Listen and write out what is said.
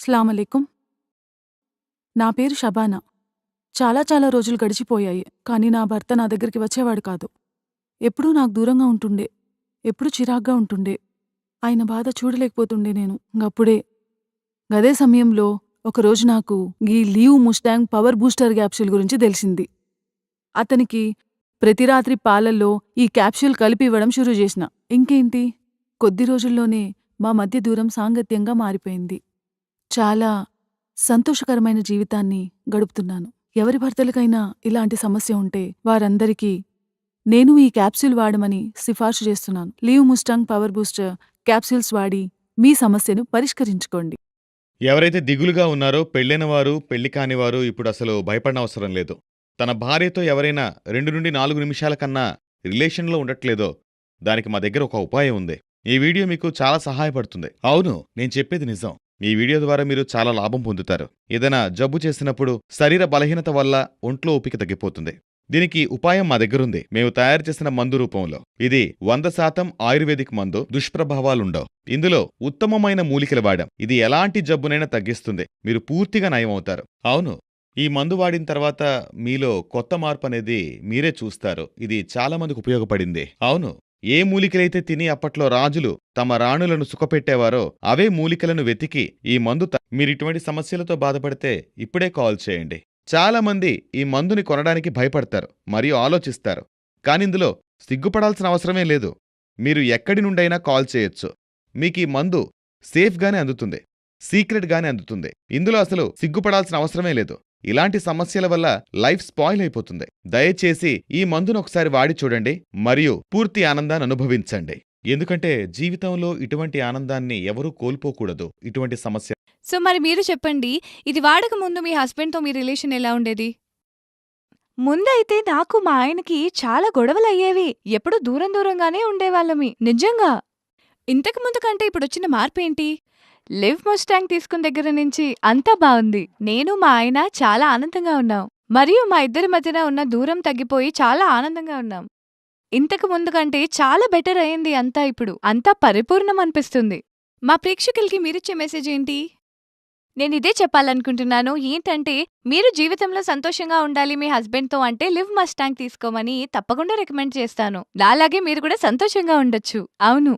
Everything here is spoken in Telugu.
స్లామలేకుం. నా పేరు షబానా. చాలా రోజులు గడిచిపోయాయి. కానీ నా భర్త నా దగ్గరికి వచ్చేవాడు కాదు. ఎప్పుడూ నాకు దూరంగా ఉంటుండే. ఎప్పుడూ చిరాగ్గా ఉంటుండే. ఆయన బాధ చూడలేకపోతుండే నేను. గదే సమయంలో ఒకరోజు నాకు గీ లీవ్ ముస్టాంగ్ పవర్ బూస్టర్ క్యాప్సూల్ గురించి తెలిసింది. అతనికి ప్రతి రాత్రి పాలల్లో ఈ క్యాప్సూల్ కలిపి ఇవ్వడం షురూ చేసిన. ఇంకేంటి, కొద్ది రోజుల్లోనే మా మధ్య దూరం సాంగత్యంగా మారిపోయింది. చాలా సంతోషకరమైన జీవితాన్ని గడుపుతున్నాను. ఎవరి భర్తలకైనా ఇలాంటి సమస్య ఉంటే వారందరికీ నేను ఈ క్యాప్సూల్ వాడమని సిఫార్సు చేస్తున్నాను. Leave Mustang power booster capsules వాడి మీ సమస్యను పరిష్కరించుకోండి. ఎవరైతే దిగులుగా ఉన్నారో పెళ్ళైన వారు, పెళ్లి కానివారు ఇప్పుడు అసలు భయపడనవసరం లేదు. తన భార్యతో ఎవరైనా 2 నుండి 4 నిమిషాల కన్నా రిలేషన్లో ఉండట్లేదో దానికి మా దగ్గర ఒక ఉపాయం ఉంది. ఈ వీడియో మీకు చాలా సహాయపడుతుంది. అవును, నేను చెప్పేది నిజం. ఈ వీడియో ద్వారా మీరు చాలా లాభం పొందుతారు. ఏదైనా జబ్బు చేసినప్పుడు శరీర బలహీనత వల్ల ఒంట్లో ఓపిక తగ్గిపోతుంది. దీనికి ఉపాయం మా దగ్గరుంది. మేము తయారు చేసిన మందు రూపంలో. ఇది 100% ఆయుర్వేదిక్ మందు. దుష్ప్రభావాలుండవు. ఇందులో ఉత్తమమైన మూలికలు వాడాం. ఇది ఎలాంటి జబ్బునైనా తగ్గిస్తుంది. మీరు పూర్తిగా నయమవుతారు. అవును, ఈ మందు వాడిన తర్వాత మీలో కొత్త మార్పు అనేది మీరే చూస్తారు. ఇది చాలా మందికి ఉపయోగపడింది. అవును, ఏ మూలికలైతే తిని అప్పట్లో రాజులు తమ రాణులను సుఖపెట్టేవారో అవే మూలికలను వెతికి ఈ మందు మీరిటువంటి సమస్యలతో బాధపడితే ఇప్పుడే కాల్ చేయండి. చాలా మంది ఈ మందుని కొనడానికి భయపడతారు మరియు ఆలోచిస్తారు. కానిందులో సిగ్గుపడాల్సిన అవసరమే లేదు. మీరు ఎక్కడి నుండైనా కాల్ చేయొచ్చు. మీకీ మందు సేఫ్గానే అందుతుంది, సీక్రెట్గానే అందుతుంది. ఇందులో అసలు సిగ్గుపడాల్సిన అవసరమే లేదు. ఇలాంటి సమస్యల వల్ల లైఫ్ స్పాయిల్ అయిపోతుంది. దయచేసి ఈ మందును ఒకసారి వాడి చూడండి మరియు పూర్తి ఆనందాన్ని అనుభవించండి. ఎందుకంటే జీవితంలో ఇటువంటి ఆనందాన్ని ఎవరూ కోల్పోకూడదు. ఇటువంటి సమస్య. సో మరి మీరు చెప్పండి, ఇది వాడక ముందు మీ హస్బెండ్తో మీ రిలేషన్ ఎలా ఉండేది? ముందైతే నాకు మా ఆయనకి చాలా గొడవలయ్యేవి. ఎప్పుడూ దూరంగానే ఉండేవాళ్ళమి. నిజంగా. ఇంతకు ముందు కంటే ఇప్పుడొచ్చిన మార్పేంటి? లివ్ ముస్టాంగ్ తీసుకున్న దగ్గర నుంచి అంతా బావుంది. నేను మా ఆయన చాలా ఆనందంగా ఉన్నాం. మరియు మా ఇద్దరి మధ్యన ఉన్న దూరం తగ్గిపోయి చాలా ఆనందంగా ఉన్నాం. ఇంతకు ముందు కంటే చాలా బెటర్ అయింది అంతా. ఇప్పుడు అంతా పరిపూర్ణం అనిపిస్తుంది. మా ప్రేక్షకులకి మీరిచ్చే మెసేజ్ ఏంటి? నేనిదే చెప్పాలనుకుంటున్నాను. ఏంటంటే, మీరు జీవితంలో సంతోషంగా ఉండాలి మీ హస్బెండ్తో అంటే లివ్ ముస్టాంగ్ తీసుకోమని తప్పకుండా రికమెండ్ చేస్తాను. నాలాగే మీరు కూడా సంతోషంగా ఉండొచ్చు. అవును.